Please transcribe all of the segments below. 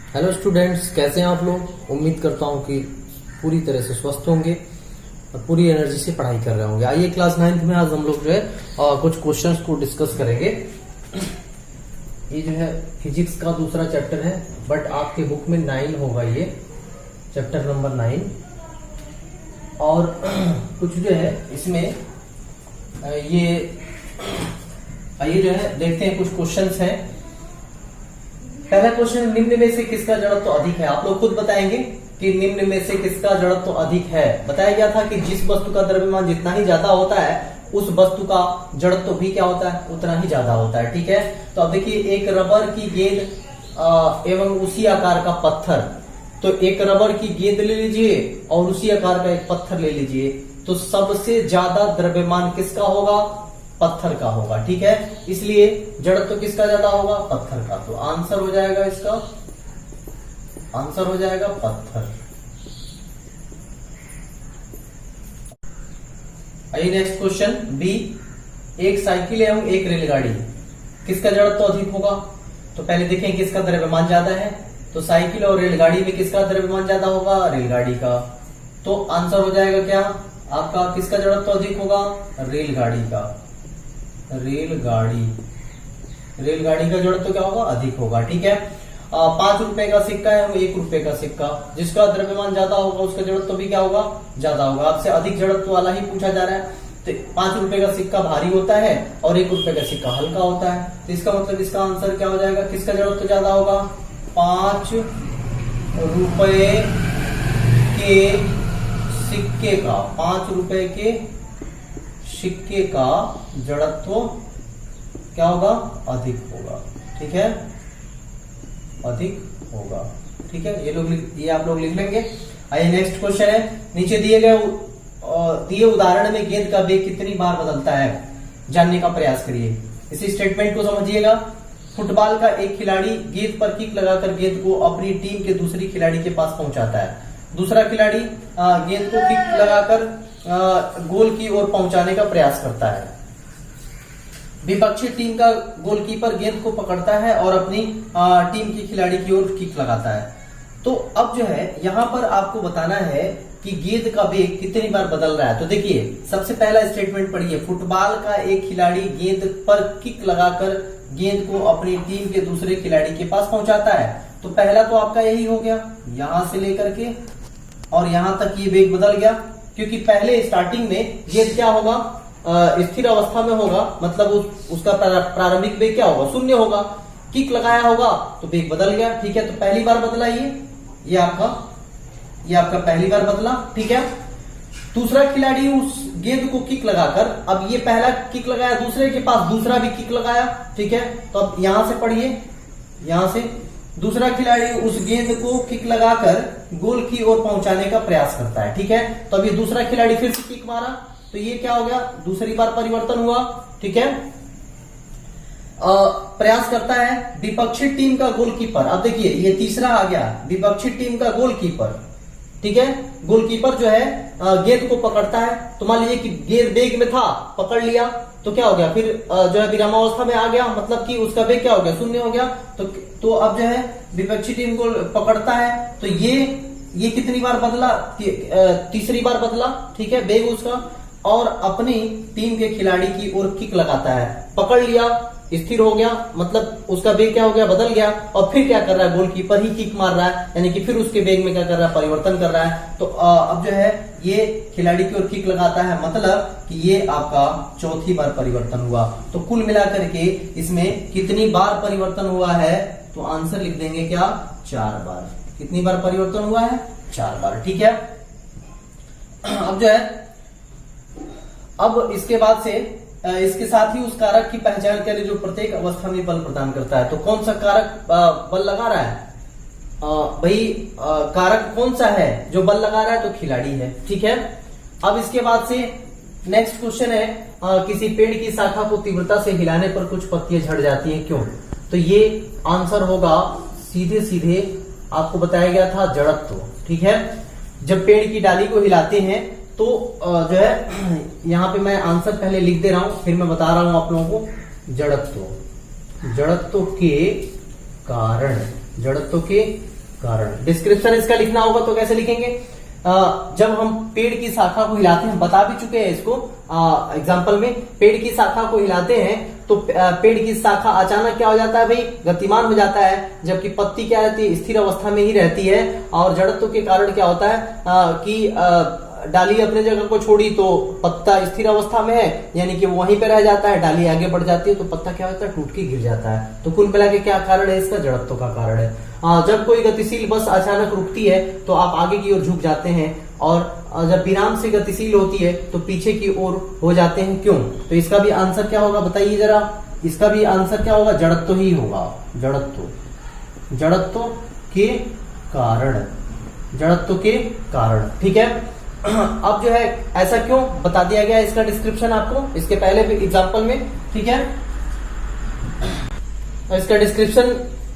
Hello students, कैसे हैं आप लोग। उम्मीद करता हूं कि पूरी तरह से स्वस्थ होंगे और पूरी एनर्जी से पढ़ाई कर रहे होंगे। आइए क्लास 9th में आज हम लोग जो है कुछ क्वेश्चंस को डिस्कस करेंगे। ये जो है फिजिक्स का दूसरा चैप्टर है, बट आपके बुक में 9 होगा, ये चैप्टर नंबर 9। और कुछ जो है इसमें ये जो है देखते हैं, कुछ क्वेश्चंस हैं। पहला क्वेश्चन, निम्न में से किसका जड़त्व अधिक है। आप लोग खुद बताएंगे कि निम्न में से किसका जड़त्व अधिक है। बताया गया था कि जिस वस्तु का द्रव्यमान जितना ही ज्यादा होता है उस वस्तु का जड़त्व भी क्या होता है, उतना ही ज्यादा होता है। ठीक है, तो अब देखिए, एक रबर की गेंद एवं उसी आकार का पत्थर। तो एक रबर की गेंद ले लीजिए और उसी आकार का एक पत्थर ले लीजिए, तो सबसे ज्यादा द्रव्यमान किसका होगा, पत्थर का होगा। ठीक है, इसलिए जड़त्व किसका ज्यादा होगा, पत्थर का। तो आंसर हो जाएगा इसका, आंसर हो जाएगा पत्थर। आइए नेक्स्ट क्वेश्चन बी, एक साइकिल एवं एक रेलगाड़ी, किसका जड़त्व अधिक होगा। तो पहले देखें किसका द्रव्यमान ज्यादा है। तो साइकिल और रेलगाड़ी में किसका द्रव्यमान ज्यादा होगा, रेलगाड़ी का। तो आंसर हो जाएगा क्या आपका, किसका जड़त्व अधिक होगा, रेलगाड़ी का। रेलगाड़ी का जड़त्व क्या होगा, अधिक होगा। ठीक है, 5 रुपए का सिक्का है, 1 रुपए का सिक्का, जिसका द्रव्यमान ज्यादा होगा उसका जड़त्व भी क्या होगा, ज्यादा होगा। आपसे अधिक जड़त्व वाला ही पूछा जा रहा है। तो 5 रुपए का सिक्का भारी होता है और 1 रुपए का सिक्का हल्का होता है। तो इसका मतलब इसका आंसर क्या हो जाएगा, किसका जड़त्व ज्यादा होगा, 5 रुपए के सिक्के का। 5 रुपए के सिक्के का जड़त्व क्या होगा, अधिक होगा। ठीक है, अधिक होगा। ठीक है, ये आप लोग लिख लेंगे। आइए नेक्स्ट क्वेश्चन है, नीचे दिए उदाहरण में गेंद का वेग कितनी बार बदलता है, जानने का प्रयास करिए। इसी स्टेटमेंट को समझिएगा। फुटबॉल का एक खिलाड़ी गेंद पर किक लगाकर गेंद को अपनी टीम के दूसरी खिलाड़ी के पास पहुंचाता है। दूसरा खिलाड़ी गेंद को किक लगाकर गोल की ओर पहुंचाने का प्रयास करता है। विपक्षी टीम का गोलकीपर गेंद को पकड़ता है और अपनी टीम की खिलाड़ी की ओर किक लगाता है। तो अब जो है यहां पर आपको बताना है कि गेंद का वेग कितनी बार बदल रहा है। तो देखिए, सबसे पहला स्टेटमेंट पढ़िए, फुटबॉल का एक खिलाड़ी गेंद पर किक लगाकर गेंद को अपनी टीम के दूसरे खिलाड़ी के पास पहुंचाता है। तो पहला तो आपका यही हो गया, यहां से लेकर के और यहां तक ये वेग बदल गया, क्योंकि पहले स्टार्टिंग में गेंद क्या होगा, स्थिर अवस्था में होगा, मतलब उसका प्रारंभिक वेग क्या होगा, 0 होगा। किक लगाया होगा तो वेग बदल गया। ठीक है, तो पहली बार बदला ये आपका पहली बार बदला। ठीक है, दूसरा खिलाड़ी उस गेंद को किक लगाकर, अब ये पहला किक लगाया दूसरे के पास, दूसरा भी किक लगाया। ठीक है, तो अब यहां से पढ़िए, यहां से दूसरा खिलाड़ी उस गेंद को किक लगाकर गोल की ओर पहुंचाने का प्रयास करता है। ठीक है, तो अब ये दूसरा खिलाड़ी फिर से किक मारा, तो ये क्या हो गया, दूसरी बार परिवर्तन हुआ। ठीक है, प्रयास करता है विपक्षी टीम का गोलकीपर। अब देखिए, ये तीसरा आ गया, विपक्षी टीम का गोलकीपर। ठीक है, गोलकीपर जो है गेंद को पकड़ता है। तो मान लीजिए कि गेंद वेग में था, पकड़ लिया, तो क्या हो गया, फिर जो है विरामावस्था में आ गया, मतलब कि उसका वेग क्या हो गया, 0 हो गया। तो अब जो है विपक्षी टीम को पकड़ता है, तो ये कितनी बार बदला, तीसरी बार बदला। ठीक है, वेग उसका, और अपनी टीम के खिलाड़ी की ओर किक लगाता है। पकड़ लिया, स्थिर हो गया, मतलब उसका वेग क्या हो गया, बदल गया, और फिर क्या कर रहा है, गोलकीपर ही किक मार रहा है, यानी कि फिर उसके वेग में क्या कर रहा है, परिवर्तन कर रहा है। तो अब जो है ये खिलाड़ी की ओर किक लगाता है, मतलब कि ये आपका चौथी बार परिवर्तन हुआ। तो कुल मिलाकर के इसमें कितनी बार परिवर्तन हुआ है, तो आंसर लिख देंगे क्या, 4 बार। कितनी बार परिवर्तन हुआ है, 4 बार। ठीक है, अब जो है, अब इसके बाद से इसके साथ ही उस कारक की पहचान करें जो प्रत्येक अवस्था में बल प्रदान करता है। तो कौन सा कारक बल लगा रहा है, भाई कारक कौन सा है जो बल लगा रहा है, तो खिलाड़ी है। ठीक है, अब इसके बाद से नेक्स्ट क्वेश्चन है, किसी पेड़ की शाखा को तीव्रता से हिलाने पर कुछ पत्तियां झड़ जाती हैं, क्यों। तो ये आंसर होगा सीधे सीधे आपको बताया गया था, जड़त्व। ठीक है, जब पेड़ की डाली को हिलाते हैं तो जो है यहां पे मैं आंसर पहले लिख दे रहा हूं, फिर मैं बता रहा हूं आप लोगों को। जड़त्व के कारण कारण। डिस्क्रिप्शन इसका लिखना होगा तो कैसे लिखेंगे? जब हम पेड़ की शाखा को हिलाते हैं, बता भी चुके हैं इसको एग्जाम्पल में, पेड़ की शाखा को हिलाते हैं तो पेड़ की शाखा अचानक क्या हो जाता है भाई? गतिमान हो जाता है, जबकि पत्ती क्या रहती है? स्थिर अवस्था में ही रहती है। और जड़त्व के कारण क्या होता है कि डाली अपने जगह को छोड़ी तो पत्ता स्थिर अवस्था में है, यानी कि वहीं पे रह जाता है। डाली आगे बढ़ जाती है तो पत्ता क्या होता है? टूट के गिर जाता है। तो कुल मिला के क्या कारण है इसका? जड़त्व का कारण है। जब कोई गतिशील बस अचानक रुकती है तो आप आगे की ओर झुक जाते हैं, और जब विराम से गतिशील होती है तो पीछे की ओर हो जाते हैं। क्यों? तो इसका भी आंसर क्या होगा बताइए जरा? इसका भी आंसर क्या होगा? जड़त्व ही होगा। जड़त्व के कारण, जड़त्व के कारण। ठीक है, अब जो है ऐसा क्यों बता दिया गया इसका डिस्क्रिप्शन आपको इसके पहले भी एग्जांपल में। ठीक है, इसका डिस्क्रिप्शन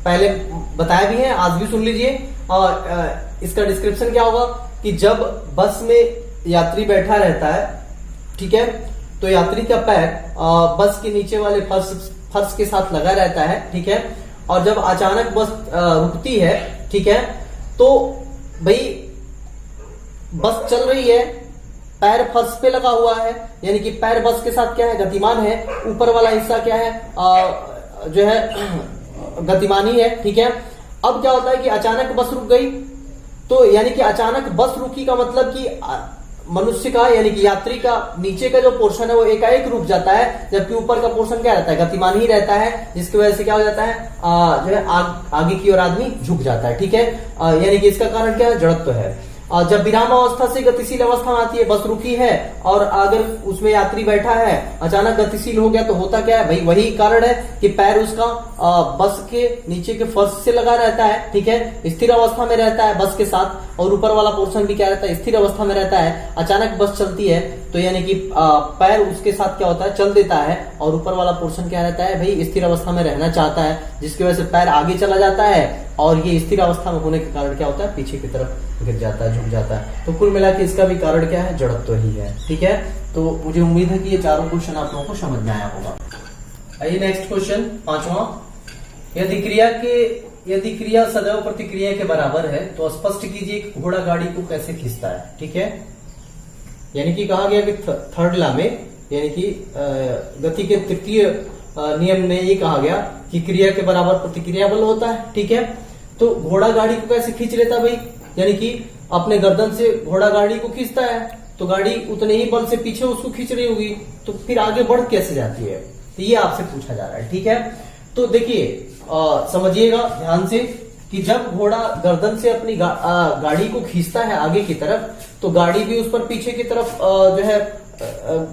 पहले बताया भी है, आज भी सुन लीजिए। और इसका डिस्क्रिप्शन क्या होगा कि जब बस में यात्री बैठा रहता है, ठीक है, तो यात्री का पैर बस के नीचे वाले फर्श के साथ लगा रहता है। ठीक है, और जब अचानक बस रुकती है, ठीक है, तो भाई बस चल रही है, पैर फर्श पे लगा हुआ है, यानी कि पैर बस के साथ क्या है? गतिमान है। ऊपर वाला हिस्सा क्या है? जो है गतिमान ही है। ठीक है, अब क्या होता है कि अचानक बस रुक गई, तो यानी कि अचानक बस रुकी का मतलब कि मनुष्य का यानी कि यात्री का नीचे का जो पोर्शन है वो एकाएक रुक जाता है, जबकि ऊपर का पोर्शन क्या रहता है? गतिमान ही रहता है, जिसकी वजह से क्या हो जाता है? जो है आगे की ओर आदमी झुक जाता है। ठीक है, यानी कि इसका कारण क्या है? जड़त्व है। जब विराम अवस्था से गतिशील अवस्था में आती है, बस रुकी है और अगर उसमें यात्री बैठा है, अचानक गतिशील हो गया, तो होता क्या है भाई? वही कारण है कि पैर उसका बस के नीचे के फर्श से लगा रहता है। ठीक है, स्थिर अवस्था में रहता है बस के साथ, और ऊपर वाला पोर्शन भी क्या रहता है? स्थिर अवस्था में रहता है। अचानक बस चलती है तो यानी कि पैर उसके साथ क्या होता है? चल देता है, और ऊपर वाला पोर्शन क्या रहता है भाई? स्थिर अवस्था में रहना चाहता है, जिसकी वजह से पैर आगे चला जाता है, और ये स्थिर अवस्था में होने के कारण क्या होता है? पीछे की तरफ गिर जाता है, झुक जाता है। तो कुल मिला के इसका भी कारण क्या है? जड़त्व ही है। ठीक है, तो मुझे उम्मीद है कि ये चारों क्वेश्चन आप लोगों को समझ में आया होगा। आइए नेक्स्ट क्वेश्चन, पांचवा। यदि क्रिया सदैव प्रतिक्रिया के बराबर है तो स्पष्ट कीजिए कि घोड़ा गाड़ी को कैसे खींचता है। ठीक है, यानी कि कहा गया कि थर्ड लॉ में, यानी कि गति के तृतीय नियम में ये कहा गया कि क्रिया के बराबर प्रतिक्रिया बल होता है। ठीक है, तो घोड़ा गाड़ी को कैसे खींच लेता भाई? यानी कि अपने गर्दन से घोड़ा गाड़ी को खींचता है, तो गाड़ी उतने ही बल से पीछे उसको खींच रही होगी, तो फिर आगे बढ़ कैसे जाती है? तो ये आपसे पूछा जा रहा है। ठीक है, तो देखिए समझिएगा ध्यान से कि जब घोड़ा गर्दन से अपनी गाड़ी को खींचता है आगे की तरफ, तो गाड़ी भी उस पर पीछे की तरफ जो है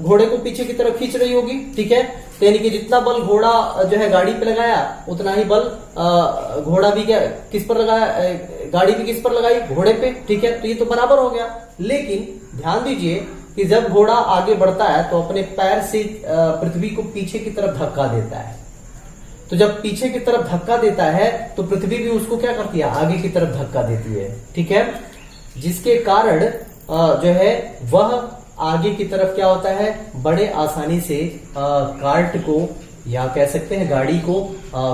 घोड़े को पीछे की तरफ खींच रही होगी। ठीक है, तो यानी कि जितना बल घोड़ा जो है गाड़ी पे लगाया, उतना ही बल घोड़ा भी क्या किस पर लगाया? गाड़ी भी किस पर लगाई? घोड़े पे। ठीक है, तो ये तो बराबर हो गया। लेकिन ध्यान दीजिए कि जब घोड़ा आगे बढ़ता है तो अपने पैर से पृथ्वी को पीछे की तरफ धक्का देता है। तो जब पीछे की तरफ धक्का देता है तो पृथ्वी भी उसको क्या करती है? आगे की तरफ धक्का देती है। ठीक है, जिसके कारण जो है वह आगे की तरफ क्या होता है? बड़े आसानी से कार्ट को या कह सकते हैं गाड़ी को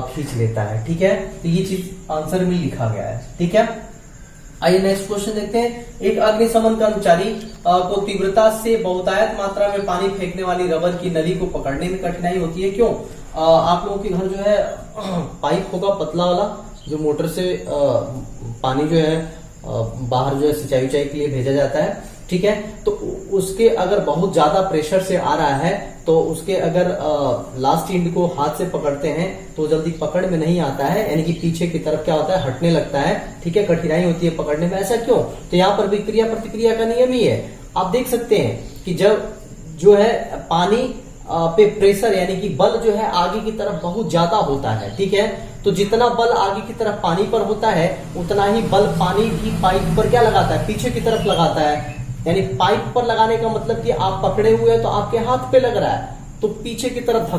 खींच लेता है। ठीक है, तो ये चीज आंसर में लिखा गया है। ठीक है, आइए नेक्स्ट क्वेश्चन देखते हैं। एक अग्निशमन कर्मचारी को तीव्रता से बहुतायत मात्रा में पानी फेंकने वाली रबर की नली को पकड़ने में कठिनाई होती है, क्यों? आप लोगों के घर जो है पाइप होगा पतला वाला, जो मोटर से पानी जो है बाहर जो है सिंचाई के लिए भेजा जाता है। ठीक है, तो उसके अगर बहुत ज्यादा प्रेशर से आ रहा है तो उसके अगर लास्ट एंड को हाथ से पकड़ते हैं तो जल्दी पकड़ में नहीं आता है, यानी कि पीछे की तरफ क्या होता है? हटने लगता है। ठीक है, कठिनाई होती है पकड़ने में। ऐसा क्यों? तो यहाँ पर भी क्रिया प्रतिक्रिया का नियम ही है। आप देख सकते हैं कि जब जो है पानी पे प्रेशर यानी कि बल जो है आगे की तरफ बहुत ज्यादा होता है। ठीक है, तो जितना बल आगे की तरफ पानी पर होता है उतना ही बल पानी की पाइप पर क्या लगाता है? पीछे की तरफ लगाता है। यानी पाइप पर लगाने का मतलब कि आप पकड़े हुए हैं तो आपके हाथ पे लग रहा है, तो पीछे की तरफ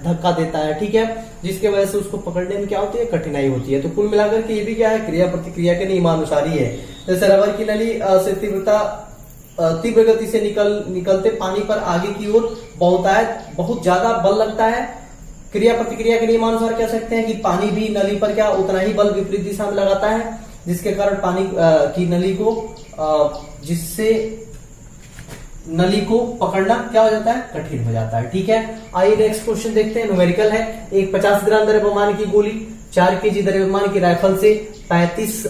धक्का देता है। ठीक है, जिसके वजह से उसको पकड़ने में क्या होती है? कठिनाई होती है। तो कुल मिलाकर के ये भी क्या है? क्रिया प्रतिक्रिया के नियमानुसार ही है। जैसे रबर की नली से तीव्र गति से निकलते पानी पर आगे की ओर बहुत ज्यादा बल लगता है, क्रिया प्रतिक्रिया के नियमानुसार कह सकते हैं कि पानी भी नली पर क्या उतना ही बल विपरीत दिशा में लगाता है, जिसके कारण पानी की नली को जिससे नली को पकड़ना क्या हो जाता है, कठिन हो जाता है। ठीक है, आइए नेक्स्ट क्वेश्चन देखते हैं। न्यूमेरिकल है। एक 50 ग्राम द्रव्यमान की गोली 4 केजी द्रव्यमान की राइफल से 35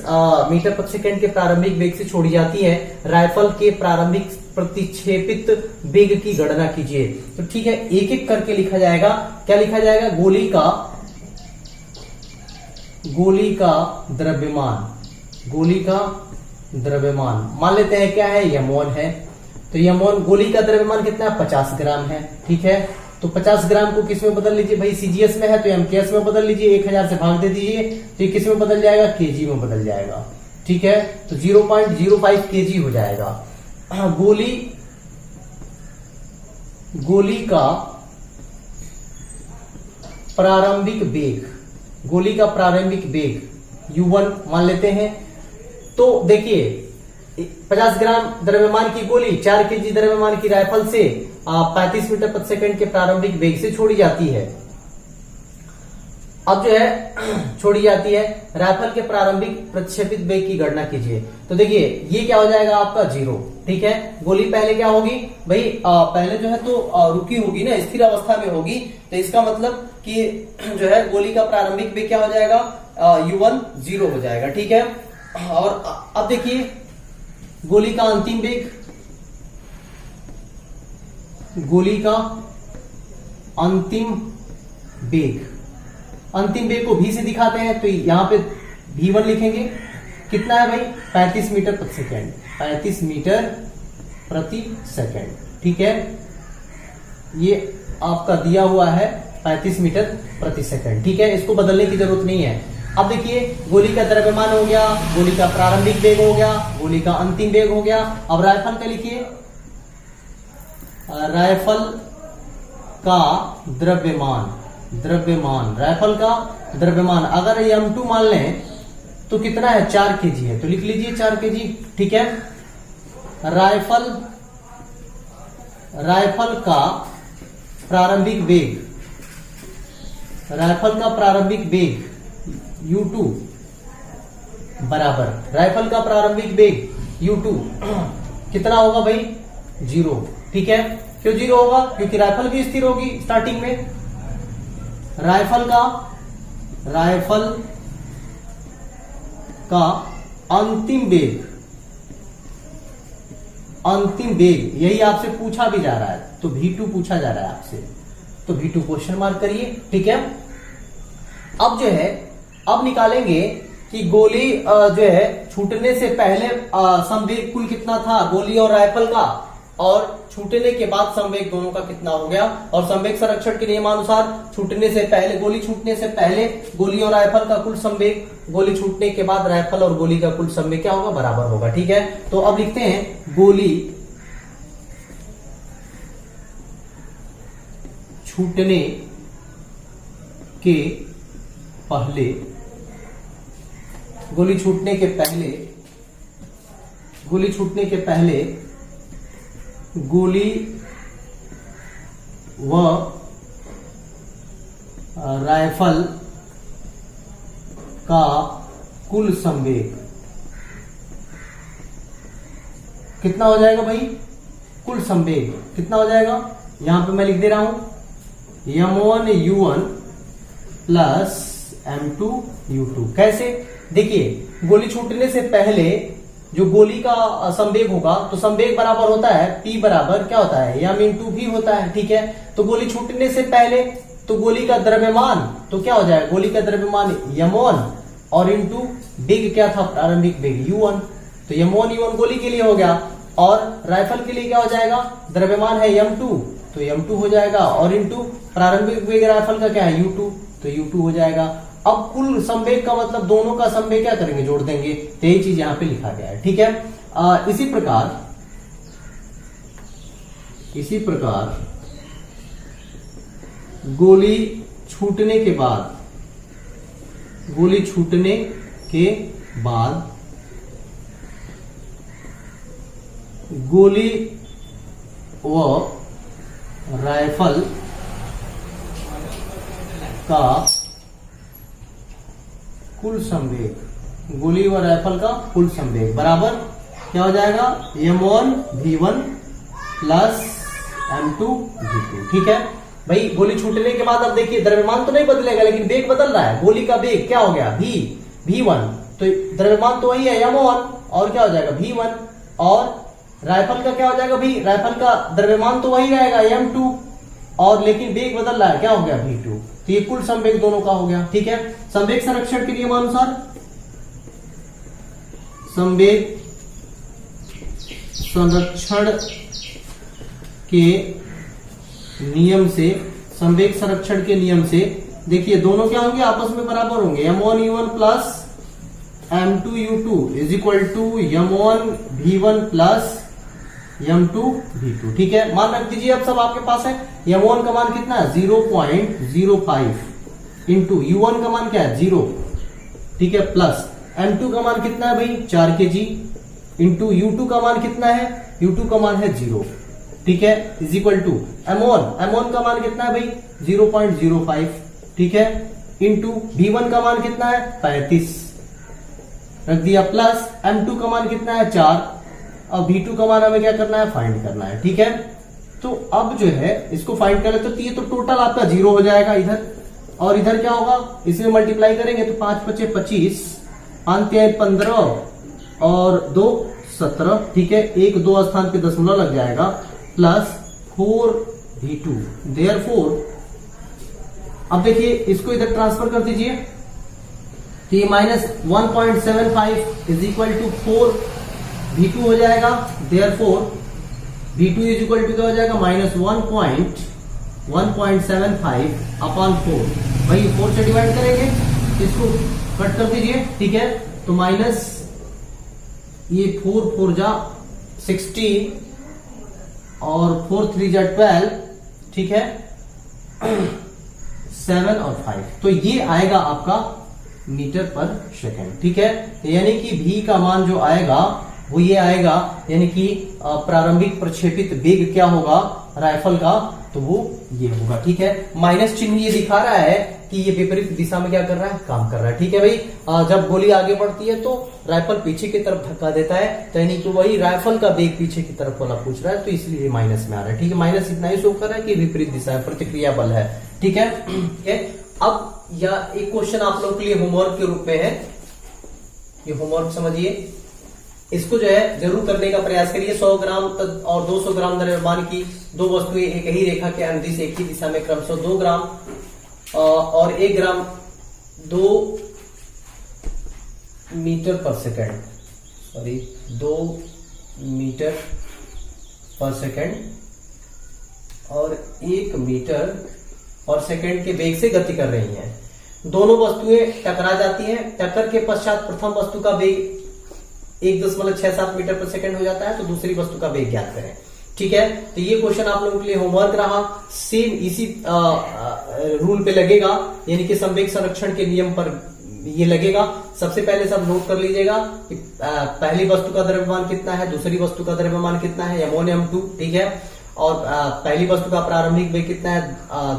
मीटर प्रति सेकंड के प्रारंभिक वेग से छोड़ी जाती है। राइफल के प्रारंभिक प्रतिक्षेपित वेग की गणना कीजिए। तो ठीक है, एक एक करके लिखा जाएगा। क्या लिखा जाएगा? गोली का द्रव्यमान मान लेते हैं क्या है, M1 है। तो M1 गोली का द्रव्यमान कितना है? 50 ग्राम है। ठीक है, तो 50 ग्राम को किस में बदल लीजिए भाई? सीजीएस में है तो MKS में बदल लीजिए, 1000 से भाग दे दीजिए तो ये किस में बदल जाएगा? केजी में बदल जाएगा। ठीक है, तो 0.05 केजी हो जाएगा। गोली का प्रारंभिक वेग U1 मान लेते हैं। तो देखिए 50 ग्राम द्रव्यमान की गोली 4 केजी द्रव्यमान की राइफल से 35 मीटर प्रति सेकंड के प्रारंभिक वेग से छोड़ी जाती है। अब जो है छोड़ी जाती है, राइफल के प्रारंभिक प्रतिक्षेपित वेग की गणना कीजिए। तो देखिए ये क्या हो जाएगा आपका 0। ठीक है, गोली पहले क्या होगी भाई? पहले जो है तो रुकी होगी ना, स्थिर अवस्था में होगी। तो इसका मतलब कि जो है गोली का प्रारंभिक वेग क्या हो जाएगा? U1 0 हो जाएगा। ठीक है, और अब देखिए गोली का अंतिम वेग, अंतिम वेग को V से दिखाते हैं। तो यहां पे V1 लिखेंगे। कितना है भाई? 35 मीटर प्रति सेकंड। 35 मीटर प्रति सेकंड। ठीक है, ये आपका दिया हुआ है 35 मीटर प्रति सेकंड। ठीक है, इसको बदलने की जरूरत नहीं है। अब देखिए गोली का द्रव्यमान हो गया, गोली का प्रारंभिक वेग हो गया, गोली का अंतिम वेग हो गया। अब राइफल का लिखिए, राइफल का द्रव्यमान अगर M2 मान लें तो कितना है? 4 केजी है, तो लिख लीजिए 4 केजी। ठीक है, राइफल का प्रारंभिक वेग U2 बराबर राइफल का प्रारंभिक वेग U2 कितना होगा भाई? 0। ठीक है, क्यों 0 होगा? क्योंकि राइफल भी स्थिर होगी स्टार्टिंग में। राइफल का अंतिम वेग यही आपसे पूछा भी जा रहा है, तो V2 पूछा जा रहा है आपसे, तो V2 क्वेश्चन मार्क करिए। ठीक है, अब जो है अब निकालेंगे कि गोली जो है छूटने से पहले संवेग कुल कितना था गोली और राइफल का, और छूटने के बाद संवेग दोनों का कितना हो गया। और संवेग संरक्षण के नियमानुसार गोली छूटने से पहले गोली और राइफल का कुल संवेग, गोली छूटने के बाद राइफल और गोली का कुल संवेग क्या होगा? बराबर होगा। ठीक है, तो अब लिखते हैं गोली छूटने के पहले गोली छूटने गोली व राइफल का कुल संवेग कितना हो जाएगा भाई? कुल संवेग कितना हो जाएगा? यहां पे मैं लिख दे रहा हूं M1 U1 plus M2 U2। कैसे? देखिए गोली छूटने से पहले जो गोली का संवेग होगा तो संवेग बराबर होता है P बराबर क्या होता है? M इंटू V होता है। ठीक है, तो गोली छूटने से पहले तो गोली का द्रव्यमान तो क्या हो जाएगा? गोली का द्रव्यमान M1 और इंटू वेग क्या था? प्रारंभिक वेग U1। तो M1 U1 गोली के लिए हो गया, और राइफल के लिए क्या हो जाएगा? द्रव्यमान है M2 तो M2 हो जाएगा, और इंटू प्रारंभिक वेग राइफल का क्या है? U2 तो U2 हो जाएगा। अब कुल संवेग का मतलब दोनों का संवेग क्या करेंगे? जोड़ देंगे। तो यही चीज यहां पे लिखा गया है। ठीक है, इसी प्रकार गोली छूटने के बाद गोली व राइफल का कुल संवेग, गोली व राइफल का कुल संवेग बराबर क्या हो जाएगा, m1 v1 plus m2 v2। ठीक है भाई, गोली छूटने के बाद अब देखिए द्रव्यमान तो नहीं बदलेगा, लेकिन वेग बदल रहा है। गोली का वेग क्या हो गया, v1, तो द्रव्यमान तो वही है m1, और क्या हो जाएगा v1, और राइफल का क्या हो जाएगा भाई, राइफल का द्रव्यमान तो वही रहेगा m2, और लेकिन वेग बदल रहा है, क्या हो गया v2। तो ये कुल संवेग दोनों का हो गया। ठीक है, संवेग संरक्षण के नियमानुसार, संवेग संरक्षण के नियम से, संवेग संरक्षण के नियम से देखिए दोनों क्या होंगे, आपस में बराबर होंगे। m1 u1 plus m2 u2 is equal to m1 v1 plus m2 v2। ठीक है, मान रख दीजिए अब सब आपके पास है। m1 का मान कितना है 0.05 इंटू u1 का मान क्या है 0। ठीक है, प्लस m2 का मान कितना है भाई 4 kg इंटू u2 का मान कितना है, u2 का मान है 0। ठीक है, इज इक्वल टू m1 का मान कितना है भाई 0.05। ठीक है, इंटू v1 का मान कितना है 35 रख दिया, प्लस m2 का मान कितना है 4, और v2 का मान हमें क्या करना है, फाइंड करना है। ठीक है, तो अब जो है इसको फाइंड कर ले तो ये तो टोटल आपका 0 हो जाएगा इधर, और इधर क्या होगा, इसमें मल्टीप्लाई करेंगे तो 5 × 5 = 25, 5 × 3 = 15 और 2 = 17। ठीक है, 1 2 स्थान पे दशमलव लग जाएगा, प्लस 4v2। देयरफॉर अब देखिए इसको इधर ट्रांसफर कर दीजिए, तो ये -1.75 इज इक्वल टू 4v2 हो जाएगा। Therefore v2 is equal to क्या हो जाएगा, -1.75 अपॉन 4। भाई 4 से डिवाइड करेंगे, इसको कट कर दीजिए। ठीक है, तो माइनस ये 4 4 जा 16 और 4 3 जा 12। ठीक है, 7 और 5, तो ये आएगा आपका मीटर पर सेकंड। ठीक है, यानी कि v का मान जो आएगा वो ये आएगा, यानी कि प्रारंभिक प्रक्षेपित वेग क्या होगा राइफल का, तो वो ये होगा। ठीक है, माइनस चिन्ह ये दिखा रहा है कि ये विपरीत दिशा में क्या कर रहा है, काम कर रहा है। ठीक है भाई, जब गोली आगे बढ़ती है तो राइफल पीछे की तरफ धक्का देता है, तो यानी कि वही राइफल का वेग पीछे की तरफ वाला पूछ रहा है, तो इसलिए माइनस में आ रहा है। ठीक है, माइनस इतना ही शो कर रहा है कि विपरीत दिशा में प्रतिक्रिया बल है। ठीक है, अब या एक क्वेश्चन आप लोग के लिए होमवर्क के रूप में है, ये होमवर्क समझिए, इसको जो है जरूर करने का प्रयास करिए। 100 ग्राम और 200 ग्राम द्रव्यमान की दो वस्तुएं एक ही रेखा के अनुदिश एक ही दिशा में क्रमशः 2 ग्राम और 1 ग्राम 2 मीटर पर सेकंड, सॉरी 2 मीटर पर सेकंड और 1 मीटर पर सेकंड के वेग से गति कर रही हैं। दोनों वस्तुएं टकरा जाती हैं, टक्कर के पश्चात प्रथम वस्तु का वेग 1.67 मीटर पर सेकंड हो जाता है, तो दूसरी वस्तु का वेग ज्ञात करें। ठीक है, तो ये क्वेश्चन आप लोगों के लिए होमवर्क रहा, सेम इसी रूल पे लगेगा, यानी कि संवेग संरक्षण के नियम पर ये लगेगा। सबसे पहले सब नोट कर लीजिएगा कि पहली वस्तु का द्रव्यमान कितना है, दूसरी वस्तु का द्रव्यमान कितना है, m1 m2। ठीक है, और पहली वस्तु का प्रारंभिक वेग कितना है,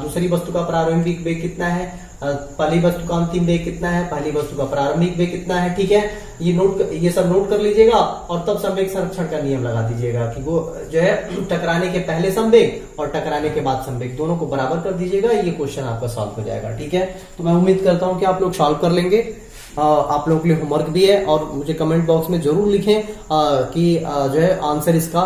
दूसरी वस्तु का प्रारंभिक वेग कितना है, पहली वस्तु का अंतिम वेग कितना है, पहली वस्तु का प्रारंभिक वेग कितना है। ठीक है, ये सब नोट कर लीजिएगा, और तब संवेग संरक्षण का नियम लगा दीजिएगा कि वो जो है टकराने के पहले संवेग और टकराने के बाद संवेग दोनों को बराबर कर दीजिएगा। ये क्वेश्चन आपका सॉल्व हो जाएगा। ठीक है, तो मैं उम्मीद करता हूं कि आप लोग सॉल्व कर लेंगे। आप लोगों के लिए होमवर्क भी है, और मुझे कमेंट बॉक्स में जरूर लिखें कि जो है आंसर इसका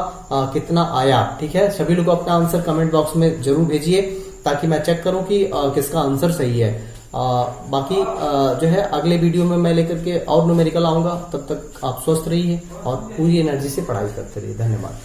कितना आया। ठीक है, सभी लोग अपना आंसर कमेंट बॉक्स में जरूर भेजिए, ताकि मैं चेक करूं कि किसका आंसर सही है। बाकी जो है अगले वीडियो में मैं लेकर के और न्यूमेरिकल आऊंगा। तब तक आप स्वस्थ रहिए और पूरी एनर्जी से पढ़ाई करते रहिए। धन्यवाद।